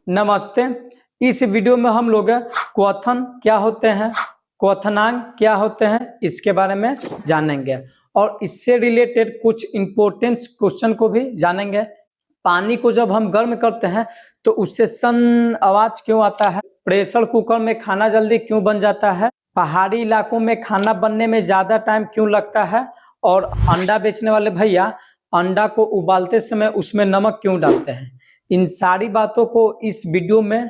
नमस्ते। इस वीडियो में हम लोग क्वेश्चन क्या होते हैं, क्वेश्चनांक क्या होते हैं, इसके बारे में जानेंगे और इससे रिलेटेड कुछ इंपॉर्टेंट क्वेश्चन को भी जानेंगे। पानी को जब हम गर्म करते हैं तो उससे सन आवाज क्यों आता है, प्रेशर कुकर में खाना जल्दी क्यों बन जाता है, पहाड़ी इलाकों में खाना बनने में ज्यादा टाइम क्यों लगता है और अंडा बेचने वाले भैया अंडा को उबालते समय उसमें नमक क्यों डालते हैं। इन सारी बातों को इस वीडियो में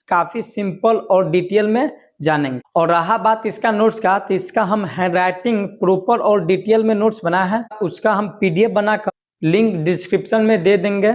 काफी सिंपल और डिटेल में जानेंगे। और रहा बात इसका नोट्स का, तो इसका हम हैंडराइटिंग प्रॉपर और डिटेल में नोट्स बनाया है, उसका हम पीडीएफ बनाकर लिंक डिस्क्रिप्शन में दे देंगे,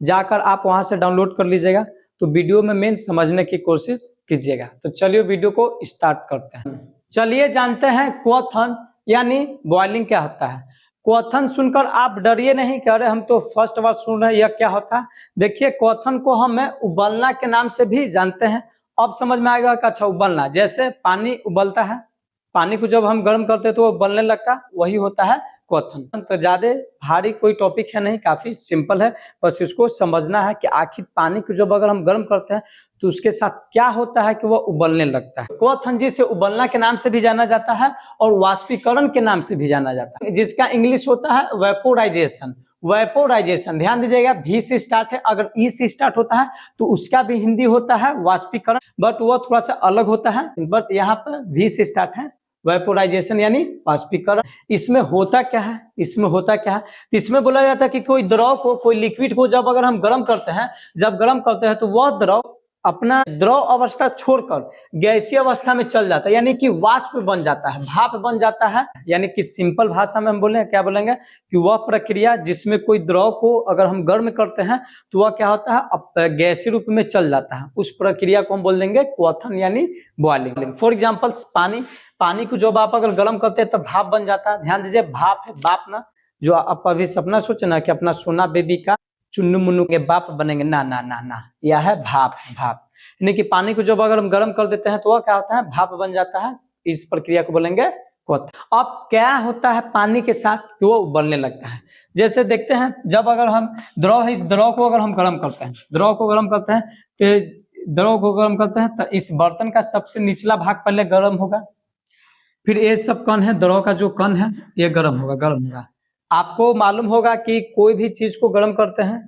जाकर आप वहां से डाउनलोड कर लीजिएगा। तो वीडियो में मेन समझने की कोशिश कीजिएगा। तो चलिए वीडियो को स्टार्ट करते हैं। चलिए जानते हैं क्वेश्चन यानी बॉइलिंग क्या होता है। क्वेश्चन सुनकर आप डरिए नहीं, कह रहे हम तो फर्स्ट बार सुन रहे हैं यह क्या होता है। देखिए क्वेश्चन को हम उबलना के नाम से भी जानते हैं। अब समझ में आएगा कि अच्छा उबलना, जैसे पानी उबलता है, पानी को जब हम गर्म करते हैं तो वो उबलने लगता है, वही होता है क्वेश्चन। तो ज्यादा भारी कोई टॉपिक है नहीं, काफी सिंपल है, बस इसको समझना है कि आखिर पानी को जब अगर हम गर्म करते हैं तो उसके साथ क्या होता है कि वह उबलने लगता है। क्वेश्चन जिसे उबलना के नाम से भी जाना जाता है और वाष्पीकरण के नाम से भी जाना जाता है, जिसका इंग्लिश होता है वेपोराइजेशन। वेपोराइजेशन ध्यान दीजिएगा, भी से स्टार्ट है, अगर ई से स्टार्ट होता है तो उसका भी हिंदी होता है वाष्पीकरण, बट वो थोड़ा सा अलग होता है, बट यहाँ पर भी से स्टार्ट है वेपोराइजेशन यानी वाष्पीकरण। इसमें होता क्या है, इसमें होता क्या है, तो इसमें बोला जाता है कि कोई द्रव को, कोई लिक्विड को जब अगर हम गर्म करते हैं, जब गर्म करते हैं तो वह द्रव अपना द्रव अवस्था छोड़कर गैसीय अवस्था में चल जाता है, यानी कि वाष्प बन जाता है, भाप बन जाता है। यानी कि सिंपल भाषा में हम बोले क्या बोलेंगे कि वह प्रक्रिया जिसमें कोई द्रव को अगर हम गर्म करते हैं तो वह क्या होता है, गैसीय रूप में चल जाता है, उस प्रक्रिया को हम बोल देंगे क्वेश्चन यानी बॉइलिंग। फॉर एग्जाम्पल पानी को जब आप अगर गर्म करते हैं तो भाप बन जाता है। ध्यान दीजिए, भाप है, बाप ना, जो आप अभी सपना सोचे ना कि अपना सोना बेबी का चुन्नू मुन्नू के बाप बनेंगे, ना ना ना ना, यह है भाप, भाप। यानी कि पानी को जब अगर हम गर्म कर देते हैं तो वह क्या होता है, भाप बन जाता है, इस प्रक्रिया को बोलेंगे क्वेश्चन। अब क्या होता है पानी के साथ कि वो उबलने लगता है। जैसे देखते हैं, जब अगर हम द्रव है, इस द्रव को अगर हम गर्म करते हैं, द्रव को गर्म करते हैं तो द्रव को गर्म करते हैं तो इस बर्तन का सबसे निचला भाग पहले गर्म होगा, फिर ये सब कण है, द्रव का जो कण है ये गर्म होगा, गर्म होगा। आपको मालूम होगा कि कोई भी चीज को गर्म करते हैं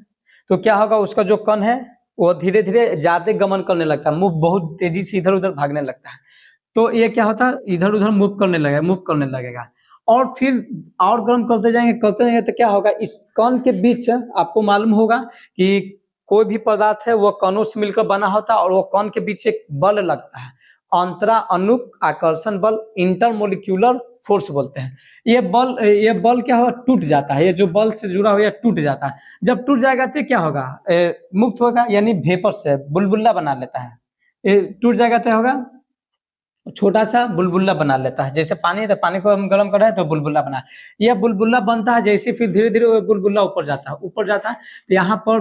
तो क्या होगा, उसका जो कण है वो धीरे धीरे ज्यादा गमन करने लगता है, मूव बहुत तेजी से इधर उधर भागने लगता है। तो ये क्या होता है, इधर उधर मूव करने लगेगा और फिर और गर्म करते जाएंगे तो क्या होगा, इस कण के बीच आपको मालूम होगा कि कोई भी पदार्थ है वो कणों से मिलकर बना होता है और वो कण के बीच एक बल लगता है, अंतरा अनुक आकर्षण बल, इंटरमोलिक्यूलर फोर्स बोलते हैं। ये बल क्या होगा, टूट जाता है, ये जो बल से जुड़ा हुआ टूट जाता है। जब टूट जाएगा तो क्या होगा, मुक्त होगा, यानी वेपर से बुलबुला बना लेता है। ये टूट जाएगा तो होगा छोटा सा बुलबुला बना लेता है। जैसे पानी है तो पानी को हम गर्म कर रहे हैं तो बुलबुला बना, यह बुलबुला बनता है। जैसे फिर धीरे धीरे वो बुलबुला ऊपर जाता है तो यहाँ पर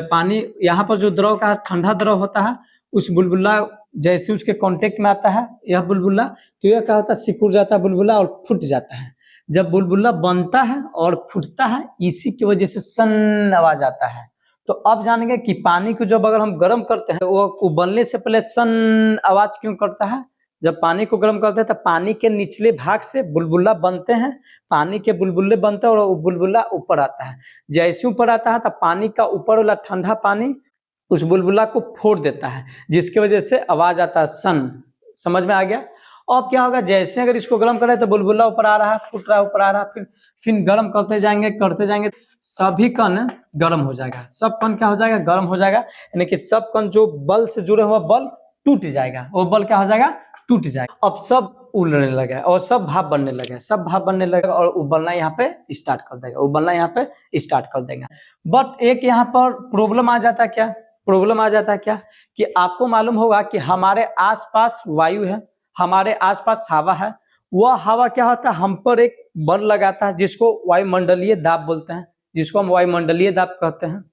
पानी, यहाँ पर जो द्रव का ठंडा द्रव होता है, उस बुलबुला जैसे उसके कांटेक्ट में आता है यह बुलबुला, तो यह क्या होता है, सिकुड़ जाता है बुलबुला और फूट जाता है। जब बुलबुला बनता है और फूटता है, इसी की वजह से सन आवाज आता है। तो अब जानेंगे कि पानी को जब अगर हम गर्म करते हैं वो उबलने से पहले सन आवाज क्यों करता है। जब पानी को गर्म करते हैं तो पानी के निचले भाग से बुलबुला बनते हैं, पानी के बुलबुले बनते हैं और वो बुलबुला ऊपर आता है। जैसे ऊपर आता है तो पानी का ऊपर वाला ठंडा पानी उस बुलबुला को फोड़ देता है, जिसकी वजह से आवाज आता है सन। समझ में आ गया। अब क्या होगा, जैसे अगर इसको गर्म करें तो बुलबुला ऊपर आ रहा है, फूट रहा है, ऊपर आ रहा है, फिर गर्म करते जाएंगे सभी कण गर्म हो जाएगा, सब कण क्या हो जाएगा, गर्म हो जाएगा। यानी कि सब कण जो बल से जुड़े हुआ बल टूट जाएगा, वो बल क्या हो जाएगा, टूट जाएगा। अब सब उड़ने लगे और सब भाप बनने लगे, और उबलना यहाँ पे स्टार्ट कर देगा, बट एक यहाँ पर प्रॉब्लम आ जाता क्या कि आपको मालूम होगा कि हमारे आसपास वायु है, हमारे आसपास हवा है, वह हवा क्या होता है, हम पर एक बल लगाता है जिसको वायुमंडलीय दाब बोलते हैं, जिसको हम वायुमंडलीय दाब कहते हैं।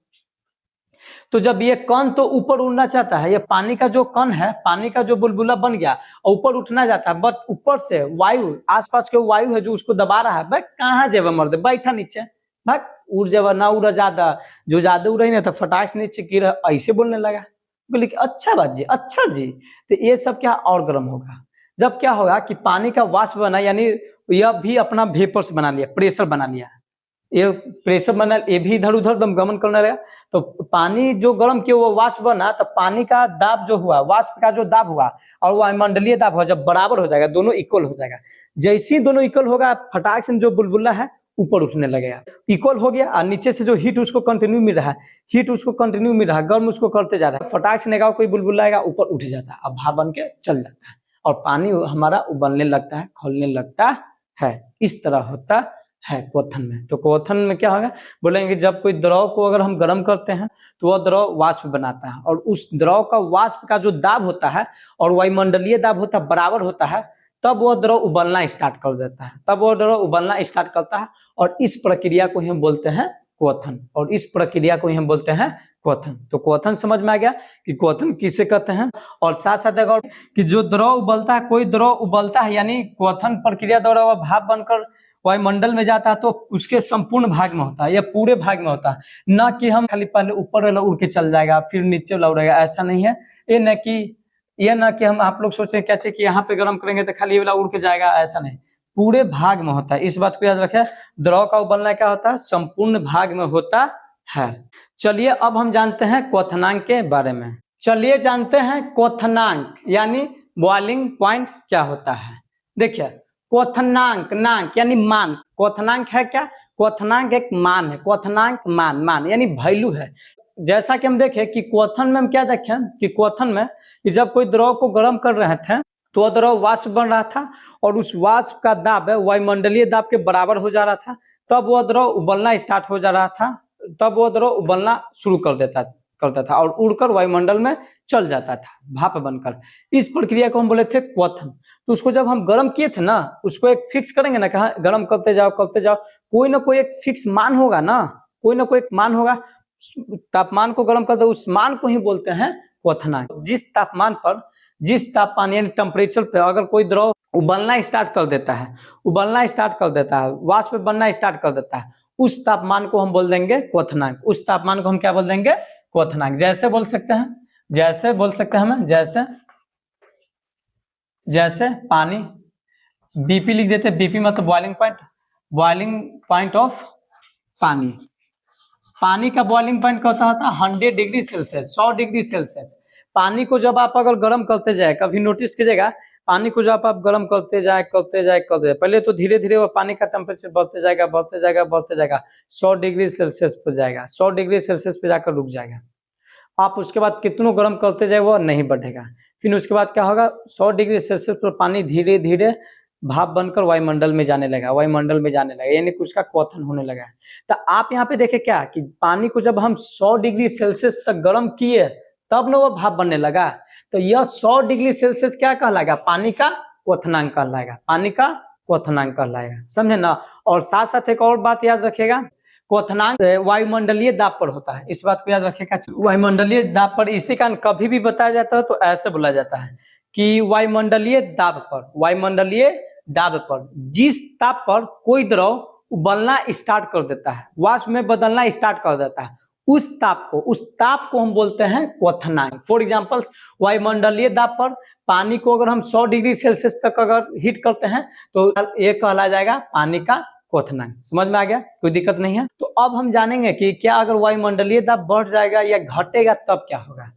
तो जब ये कण तो ऊपर उड़ना चाहता है, ये पानी का जो कण है, पानी का जो बुलबुला बन गया और ऊपर उठना जाता है, बट ऊपर से वायु, आसपास के वायु है जो उसको दबा रहा है, भाई कहाँ जेब मर्द, बैठा नीचे, भाई उड़ जावा ना, उड़ा ज्यादा, जो ज्यादा उड़ रही ना तो फटाक से नीचे गिर, ऐसे बोलने लगा। बोले कि अच्छा बात जी, अच्छा जी। तो ये सब क्या और गर्म होगा। जब क्या होगा कि पानी का वाष्प बना, यानी यह भी अपना वेपर से बना लिया, प्रेशर बना लिया। ये प्रेशर बना, ये भी इधर-उधर दम गमन करने लगा। तो पानी जो गर्म किया वो वाष्प बना, तो पानी का दाब जो हुआ, वाष्प का जो दाब हुआ और वायुमंडलीय दाब हुआ, जब बराबर हो जाएगा, दोनों इक्वल हो जाएगा। जैसे ही दोनों इक्वल होगा, फटाक से जो बुलबुला है ऊपर उठने लगेगा। इक्वल हो गया और नीचे से जो हीट उसको कंटिन्यू मिल रहा है, हीट उसको कंटिन्यू मिल रहा है, गर्म उसको करते जा रहा है। फटाक से निकाल, कोई बुलबुला आएगा, ऊपर उठ जाता है, अब भाप बन के चल जाता है और पानी हमारा उबलने लगता है, खौलने लगता है। इस तरह होता है क्वथन में। तो क्वथन में क्या होगा, बोलेंगे जब कोई द्रव को अगर हम गर्म करते हैं तो वह द्रव वाष्प बनाता है, और उस द्रव का वाष्प का जो दाब होता है और वायुमंडलीय दाब होता है, बराबर होता है, तब वह द्रव उबलना स्टार्ट कर देता है, तब वह द्रव उबलना स्टार्ट करता है। और इस प्रक्रिया को हम बोलते हैं क्वथन, और इस प्रक्रिया को हम बोलते हैं क्वथन। तो क्वथन समझ में आ गया कि क्वथन किसे कहते हैं। और साथ साथ अगर कि जो द्रव उबलता है, कोई द्रव उबलता है, यानी क्वथन प्रक्रिया द्वारा वह भाप बनकर वायुमंडल में जाता है, तो उसके संपूर्ण भाग में होता है या पूरे भाग में होता है। न कि हम खाली पहले ऊपर वाला उड़ के चल जाएगा फिर नीचे वाला उड़ेगा, ऐसा नहीं है। ये न कि हम आप लोग सोचें कैसे कि यहाँ पे गर्म करेंगे तो खाली वाला उड़ के जाएगा, ऐसा नहीं, पूरे भाग में होता है। इस बात को याद रखें, द्रव का उबलना क्या होता है, संपूर्ण भाग में होता है। चलिए अब हम जानते हैं क्वथनांक के बारे में। चलिए जानते हैं क्वथनांक यानी बॉइलिंग पॉइंट क्या होता है। देखिए क्वथनांक, नांक यानी मान, क्वथनांक है क्या, क्वथनांक एक मान है, क्वथनांक मान यानी वैल्यू है। जैसा कि हम देखें कि क्वथन में हम क्या देखें कि क्वथन में कि जब कोई द्रव को गर्म कर रहे थे तो वह द्रव वाष्प बन रहा था, और उस वाष्प का दाब वायुमंडलीय दाब के बराबर हो जा रहा था, तब वह द्रव उबलना स्टार्ट हो जा रहा था, तब वह द्रव उबलना शुरू करता था और उड़कर वायुमंडल में चल जाता था भाप बनकर। इस प्रक्रिया को हम बोले थे क्वथन। तो उसको जब हम गर्म किए थे ना, उसको एक फिक्स करेंगे ना, कहा गर्म करते जाओ, कोई ना कोई एक फिक्स मान होगा ना, कोई ना कोई एक मान होगा, तापमान को गर्म करते उस मान को ही बोलते हैं क्वथनांक। जिस तापमान यानी टेम्परेचर पे अगर कोई द्रव उबलना स्टार्ट कर देता है, वाष्प बनना स्टार्ट कर देता है, उस तापमान को हम बोल देंगे क्वथनांक। उस तापमान को हम क्या बोल देंगे, क्वथनांक। जैसे बोल सकते हैं हम, जैसे पानी, बीपी लिख देते हैं, बीपी मतलब बॉइलिंग पॉइंट ऑफ पानी। पानी का बॉइलिंग पॉइंट कहता होता है 100 डिग्री सेल्सियस, 100 डिग्री सेल्सियस। पानी को जब आप अगर गर्म करते जाए, कभी नोटिस कीजिएगा, पानी को जब आप गर्म करते जाए, पहले तो धीरे धीरे वो पानी का टेम्परेचर बढ़ते जाएगा 100 डिग्री सेल्सियस पर जाएगा, 100 डिग्री सेल्सियस पे जाकर रुक जाएगा। आप उसके बाद कितनों गर्म करते जाए वो नहीं बढ़ेगा। फिर उसके बाद क्या होगा, 100 डिग्री सेल्सियस पर पानी धीरे धीरे भाप बनकर वायुमंडल में जाने लगा, यानी कुछ का क्वथन होने लगा। तो आप यहाँ पे देखें क्या कि पानी को जब हम 100 डिग्री सेल्सियस तक गर्म किए तब न वो भाप बनने लगा। तो यह 100 डिग्री सेल्सियस क्या कहलाएगा, पानी का क्वथनांक कहलाएगा, समझे ना। और साथ साथ एक और बात याद रखिएगा, क्वथनांक वायुमंडलीय दाब पर होता है, इस बात को याद रखिएगा। वायुमंडलीय दाब पर इसी कारण कभी भी बताया जाता है तो ऐसे बोला जाता है कि वायुमंडलीय दाब पर जिस ताप पर कोई द्रव उबलना स्टार्ट कर देता है, वाष्प में बदलना स्टार्ट कर देता है, उस ताप को हम बोलते हैं क्वथनांक। फॉर एग्जांपल वायुमंडलीय दाब पर पानी को अगर हम 100 डिग्री सेल्सियस तक अगर हीट करते हैं तो ये कहला जाएगा पानी का क्वथनांक। समझ में आ गया, कोई दिक्कत नहीं है। तो अब हम जानेंगे कि क्या अगर वायुमंडलीय दाब बढ़ जाएगा या घटेगा तब क्या होगा।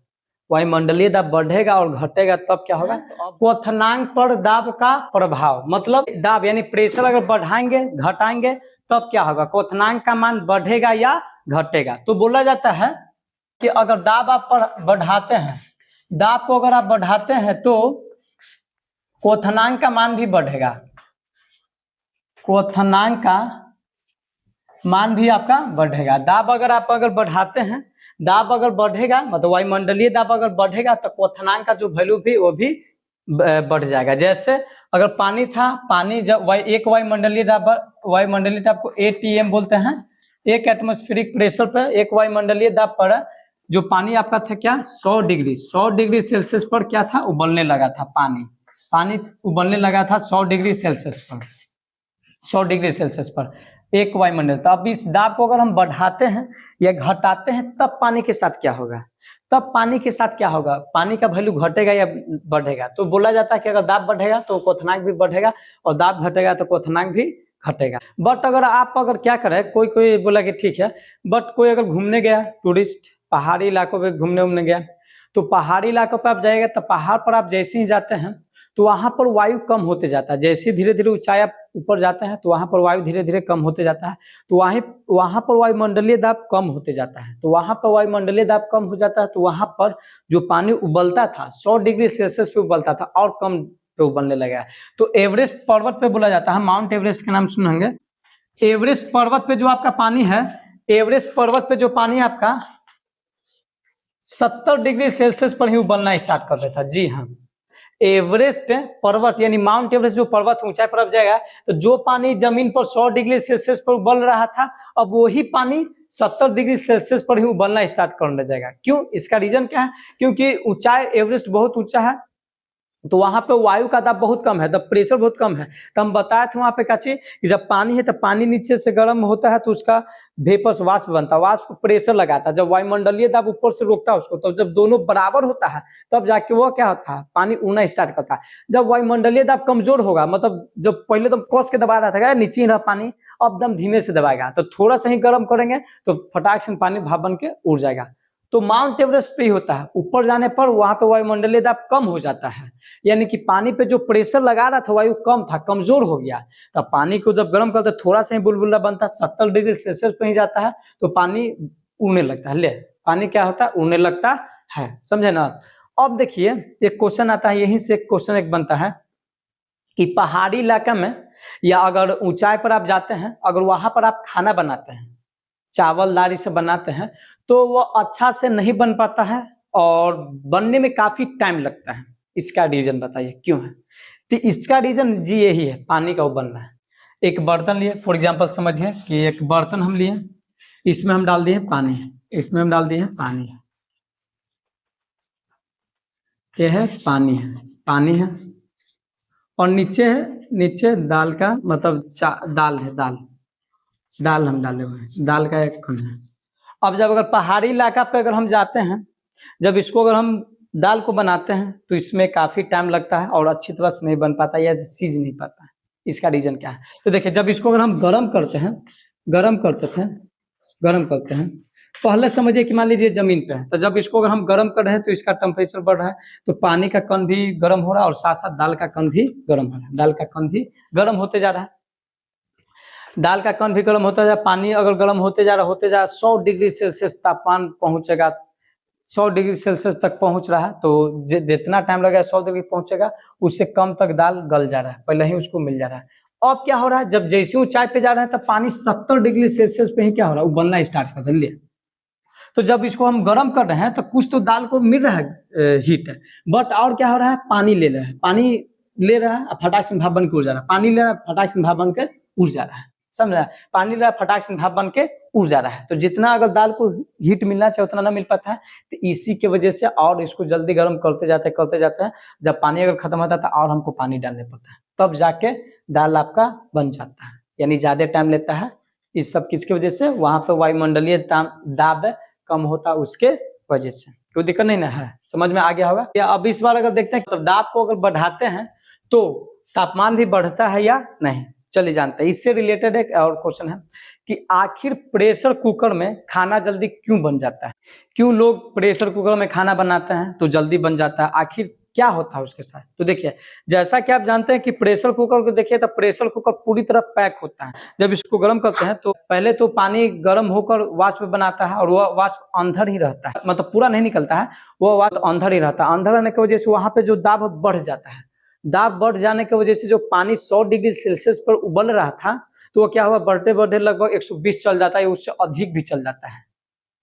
वायुमंडलीय दाब बढ़ेगा और घटेगा तब क्या होगा। क्वथनांक पर दाब का प्रभाव, मतलब दाब यानी प्रेशर अगर बढ़ाएंगे घटाएंगे तब क्या होगा, क्वथनांक का मान बढ़ेगा या घटेगा। तो बोला जाता है कि अगर दाब आप बढ़ाते हैं, दाब को अगर आप बढ़ाते हैं तो क्वथनांक का मान भी बढ़ेगा, क्वथनांक का मान भी आपका बढ़ेगा। दाब अगर बढ़ाते हैं, दाब अगर बढ़ेगा मतलब वायुमंडलीय दाब अगर बढ़ेगा तो क्वथनांक का जो वैल्यू भी वो भी बढ़ जाएगा। जैसे अगर पानी था, पानी जब एक वायुमंडलीय दाब को ATM बोलते हैं, एक एटमॉस्फेरिक प्रेशर पर एक वायुमंडलीय दाब पर जो पानी आपका था क्या 100 डिग्री सेल्सियस पर क्या था, उबलने लगा था। पानी उबलने लगा था 100 डिग्री सेल्सियस पर, 100 डिग्री सेल्सियस पर एक वायुमंडल। तो अब इस दाब को अगर हम बढ़ाते हैं या घटाते हैं तब पानी के साथ क्या होगा, तब पानी के साथ क्या होगा, पानी का वैल्यू घटेगा या बढ़ेगा। तो बोला जाता है कि अगर दाब बढ़ेगा तो क्वथनांक भी बढ़ेगा और दाब घटेगा तो क्वथनांक भी घटेगा। बट अगर आप क्या करें, कोई कोई बोला कि ठीक है, बट कोई अगर घूमने गया, टूरिस्ट पहाड़ी इलाकों पे घूमने गया, तो पहाड़ी इलाकों पर आप जाएगा तो पहाड़ पर आप जैसे ही जाते हैं तो वहां पर वायु कम होते जाता है। जैसे धीरे धीरे ऊंचाई आप ऊपर जाते हैं तो वहां पर वायु धीरे धीरे कम होते जाता है, तो वहां पर वायुमंडलीय दाब कम होते जाता है। तो वहां पर वायुमंडलीय दाब कम हो जाता है तो वहां पर जो पानी उबलता था 100 डिग्री सेल्सियस पे उबलता था और कम पे उबलने लगा। तो एवरेस्ट पर्वत पे बोला जाता है, माउंट एवरेस्ट के नाम सुनेंगे। एवरेस्ट पर्वत पे जो आपका पानी है, एवरेस्ट पर्वत पे जो पानी आपका 70 डिग्री सेल्सियस पर ही उबलना स्टार्ट कर देता। जी हाँ, एवरेस्ट पर्वत यानी माउंट एवरेस्ट जो पर्वत ऊंचाई पर जाएगा तो जो पानी जमीन पर 100 डिग्री सेल्सियस पर उबल रहा था अब वही पानी 70 डिग्री सेल्सियस पर ही उबलना स्टार्ट करने जाएगा। क्यों, इसका रीजन क्या है, क्योंकि ऊंचाई एवरेस्ट बहुत ऊंचा है तो वहां पे वायु का दाब बहुत कम है, द प्रेशर बहुत कम है। तो हम बताए थे वहां पे काची कि जब पानी है तो पानी नीचे से गर्म होता है तो उसका वेपर्स वाष्प बनता है, वाष्प प्रेशर लगाता है। जब वायुमंडलीय दाब ऊपर से रोकता है उसको, तो जब दोनों बराबर होता है तब जाके वो क्या होता है, पानी उड़ना स्टार्ट करता है। जब वायुमंडलीय दाब कमजोर होगा, मतलब जब पहले तो कस के दबा रहा था नीचे ही रहा पानी, अब दम धीमे से दबाएगा तो थोड़ा सा ही गर्म करेंगे तो फटाक से पानी भाप बन के उड़ जाएगा। तो माउंट एवरेस्ट पे ही होता है, ऊपर जाने पर वहां पे वायुमंडलीय दाब कम हो जाता है, यानी कि पानी पे जो प्रेशर लगा रहा था वायु कम था, कमजोर हो गया। तो पानी को जब गर्म करते थोड़ा सा ही बुलबुला बनता है, 70 डिग्री सेल्सियस पे ही जाता है तो पानी उड़ने लगता है। ले पानी क्या होता है, उड़ने लगता है, समझे ना। अब देखिए एक क्वेश्चन आता है, यहीं से एक क्वेश्चन एक बनता है कि पहाड़ी इलाका में या अगर ऊंचाई पर आप जाते हैं, अगर वहां पर आप खाना बनाते हैं, चावल दाल से बनाते हैं तो वो अच्छा से नहीं बन पाता है और बनने में काफी टाइम लगता है। इसका रीजन बताइए क्यों है। तो इसका रीजन भी यही है, पानी का उबलना है। एक बर्तन लिए, फॉर एग्जांपल समझिए कि एक बर्तन हम लिए, इसमें हम डाल दिए पानी, इसमें हम डाल दिए पानी, ये है पानी, है पानी है, और नीचे है, नीचे दाल का मतलब दाल है, दाल हम डाले हुए हैं, दाल का एक कण है। अब जब अगर पहाड़ी इलाका पे अगर हम जाते हैं, जब इसको अगर हम दाल को बनाते हैं तो इसमें काफी टाइम लगता है और अच्छी तरह से नहीं बन पाता या सीज नहीं पाता है। इसका रीजन क्या है, तो देखिए जब इसको अगर हम गर्म करते हैं, गर्म करते हैं, पहले समझिए कि मान लीजिए जमीन पे है, तो जब इसको अगर हम गर्म कर रहे हैं तो इसका टेम्परेचर बढ़ रहा है, तो पानी का कण भी गर्म हो रहा है और साथ साथ दाल का कण भी गर्म हो रहा है, दाल का कण भी गर्म होते जा रहा है, दाल का कण भी गर्म होता जाए, पानी अगर गर्म होते जा रहा 100 डिग्री सेल्सियस तापमान पहुंचेगा, 100 डिग्री सेल्सियस तक पहुंच रहा है, तो जितना टाइम लगेगा 100 डिग्री पहुंचेगा उससे कम तक दाल गल जा रहा है, पहले ही उसको मिल जा रहा है। अब क्या हो रहा है, जब जैसे ऊंचाई पे जा रहा है तब पानी 70 डिग्री सेल्सियस पे ही क्या हो रहा है, उबलना स्टार्ट कर दिया। तो जब इसको हम गर्म कर रहे हैं तो कुछ तो दाल को मिल रहा है हीट, बट और क्या हो रहा है, पानी ले रहा है, पानी ले रहा है फटाक से भाप बन के उड़ जा रहा है, पानी ले रहा है फटाक से भाप बन के उड़ जा रहा है, समझ रहा है, पानी ले रहा है फटाक से भाप बन के उड़ जा रहा है। तो जितना अगर दाल को हीट मिलना चाहिए उतना ना मिल पाता है, तो इसी की वजह से और इसको जल्दी गर्म करते जाते हैं, जब पानी अगर खत्म होता है तो और हमको पानी डालने पड़ता है, तब जाके दाल आपका बन जाता है, यानी ज्यादा टाइम लेता है। इस सब किसकी वजह से, वहां पे वायुमंडलीय दाब कम होता है उसके वजह से। कोई दिक्कत नहीं ना है, समझ में आ गया होगा। या अब इस बार अगर देखते हैं तो दाब को अगर बढ़ाते हैं तो तापमान भी बढ़ता है या नहीं, चलिए जानते हैं। इससे रिलेटेड एक और क्वेश्चन है कि आखिर प्रेशर कुकर में खाना जल्दी क्यों बन जाता है, क्यों लोग प्रेशर कुकर में खाना बनाते हैं तो जल्दी बन जाता है, आखिर क्या होता है उसके साथ। तो देखिए जैसा कि आप जानते हैं कि प्रेशर कुकर को देखिए तो प्रेशर कुकर पूरी तरह पैक होता है, जब इसको गर्म करते हैं तो पहले तो पानी गर्म होकर वाष्प बनाता है और वह वाष्प अंदर ही रहता है, मतलब पूरा नहीं निकलता है, वो वाष्प अंदर ही रहता है। अंदर रहने की वजह से वहां पे जो दाब बढ़ जाता है, दाब बढ़ जाने की वजह से जो पानी 100 डिग्री सेल्सियस पर उबल रहा था तो वो क्या हुआ, बढ़ते बढ़ते लगभग 120 चल जाता है, उससे अधिक भी चल जाता है।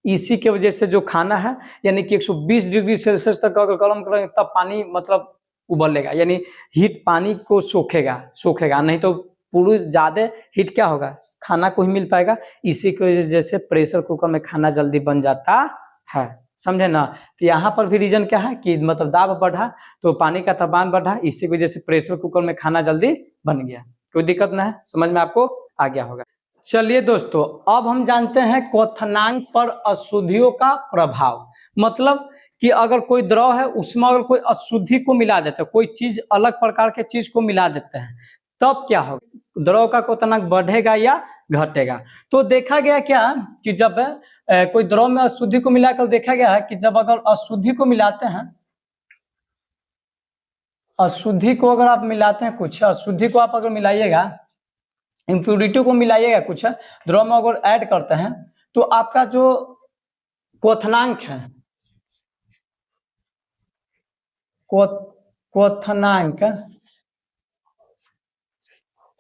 इसी के वजह से जो खाना है यानी कि 120 डिग्री सेल्सियस तक अगर गर्म करेंगे तब पानी मतलब उबलेगा, यानी हीट पानी को सोखेगा, नहीं तो पूरी ज्यादा हीट क्या होगा, खाना को ही मिल पाएगा। इसी की वजह से प्रेशर कुकर में खाना जल्दी बन जाता है, समझे ना। तो यहाँ पर भी रीजन क्या है कि मतलब दाब बढ़ा तो पानी का तापमान बढ़ा, इसी वजह से प्रेशर कुकर में खाना जल्दी बन गया। कोई दिक्कत ना है, समझ में आपको आ गया होगा। चलिए दोस्तों अब हम जानते हैं क्वथनांक पर अशुद्धियों का प्रभाव, मतलब कि अगर कोई द्रव है उसमें अगर कोई अशुद्धि को मिला देते हैं, कोई चीज अलग प्रकार के चीज को मिला देते हैं, तब क्या होगा, द्रव का क्वथनांक बढ़ेगा या घटेगा। तो देखा गया क्या कि जब कोई द्रव में अशुद्धि को मिलाकर देखा गया है कि जब अगर अशुद्धि को मिलाते हैं, अशुद्धि को अगर आप मिलाते हैं, कुछ अशुद्धि को आप अगर मिलाइएगा, इम्प्यूरिटी को मिलाइएगा कुछ द्रव में अगर ऐड करते हैं, तो आपका जो क्वथनांक है,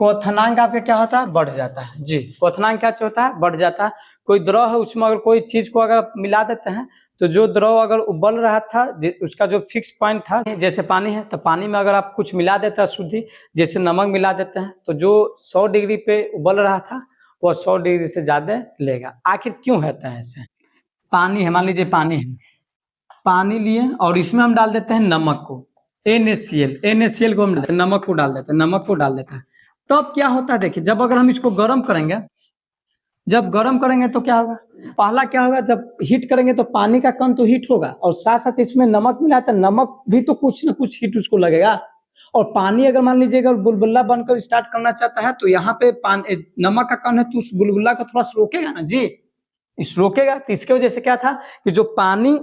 क्वथनांक आपका क्या होता है, बढ़ जाता है जी। क्वथनांक क्या होता है, बढ़ जाता है। कोई द्रव है उसमें अगर कोई चीज को अगर मिला देते हैं, तो जो द्रव अगर उबल रहा था उसका जो फिक्स पॉइंट था, जैसे पानी है, तो पानी में अगर आप कुछ मिला देते हैं शुद्धि, जैसे नमक मिला देते हैं, तो जो 100 डिग्री पे उबल रहा था वो 100 डिग्री से ज्यादा लेगा। आखिर क्यों होता है ऐसे? पानी है, मान लीजिए पानी है, पानी लिए और इसमें हम डाल देते हैं नमक को, NaCl को हम नमक को डाल देते हैं, नमक को डाल देते हैं, तब क्या होता है देखिए, जब अगर हम इसको गर्म करेंगे, जब गर्म करेंगे तो क्या होगा, पहला क्या होगा, जब हीट करेंगे तो पानी का कण तो हीट होगा और साथ साथ इसमें नमक मिला तो नमक भी तो कुछ ना कुछ हीट उसको लगेगा। और पानी अगर मान लीजिए अगर बुलबुला बनकर स्टार्ट करना चाहता है, तो यहाँ पे नमक का कण है तो उस बुलबुला को थोड़ा सा रोकेगा ना जी, इस रोकेगा। तो इसके वजह से क्या था कि जो पानी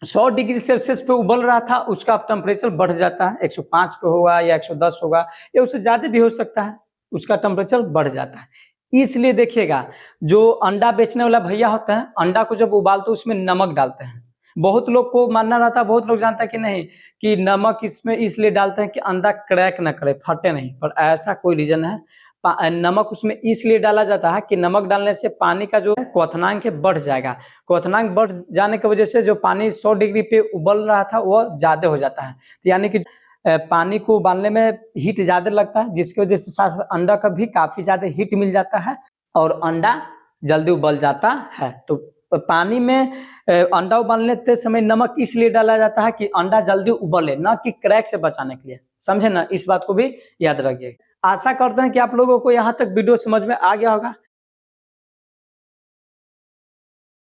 100 डिग्री सेल्सियस पे उबल रहा था उसका टेम्परेचर बढ़ जाता है, 105 पे होगा या 110 होगा या उससे ज्यादा भी हो सकता है, उसका टेम्परेचर बढ़ जाता है। इसलिए देखिएगा, जो अंडा बेचने वाला भैया होता है, अंडा को जब उबालते उसमें नमक डालते हैं। बहुत लोग को मानना रहता है, बहुत लोग जानता है कि नहीं, कि नमक इसमें इसलिए डालते हैं कि अंडा क्रैक ना करे, फटे नहीं, पर ऐसा कोई रीजन है। नमक उसमें इसलिए डाला जाता है कि नमक डालने से पानी का जो क्वथनांक है बढ़ जाएगा। क्वथनांक बढ़ जाने की वजह से जो पानी 100 डिग्री पे उबल रहा था वो ज्यादा हो जाता है, तो यानी कि पानी को उबालने में हीट ज्यादा लगता है, जिसकी वजह से साथ अंडा का भी काफी ज्यादा हीट मिल जाता है और अंडा जल्दी उबल जाता है। तो पानी में अंडा उबालने समय नमक इसलिए डाला जाता है कि अंडा जल्दी उबले, ना कि क्रैक से बचाने के लिए, समझे ना, इस बात को भी याद रखिए। आशा करते हैं कि आप लोगों को यहाँ तक वीडियो समझ में आ गया होगा।